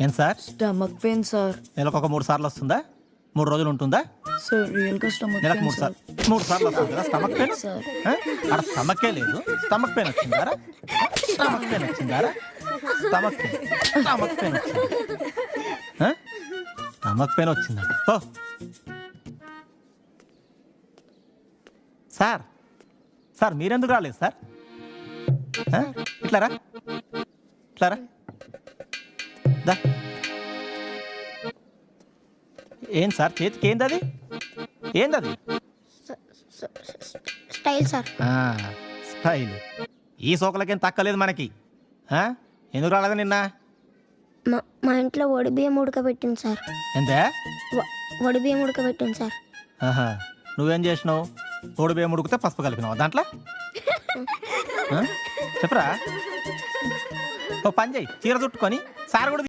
ఏం sir stomach pain sir. నెలకు ఒక 3 సార్లు వస్తుందా? 3 రోజులు ఉంటుందా? సార్ రియల్ గా స్టమక్ నెలకు పెయిన్ 3 సార్. సార్లు 3 సార్లు వస్తుంది కదా స్టమక్ పెయిన్. సార్. అక్కడ స్టమక్కే లేదు. స్టమక్ పెయిన్ వచ్చిందారా? స్టమక్ పెయిన్ వచ్చిందారా? స్టమక్ పెయిన్ వచ్చింది. స్టమక్ పెయిన్ వచ్చిందండి. ఓ సార్ సార్ మీరెందుకు రాలేదు సార్? ఇట్లారా ఇట్లారా దా. ఏం సార్ చేతికి ఏందది? ఏందది? Style sir. స్టైల్. ఈ సోకలకేం తక్కలేదు మనకి. ఎందుకు రాలేదు నిన్న? మా ఇంట్లో వడి బియ్యం ఉడకబెట్టింది సార్. ఎంతే? వడి బియ్యం ఉడకబెట్టింది సార్. నువ్వేం చేసినావు? తోడు బియ్యం ఉడికితే పసుపు కలిపినావు దాంట్లో? చెప్పరా? ఓ పని చేయి, చీర చుట్టుకొని సార్ కూడా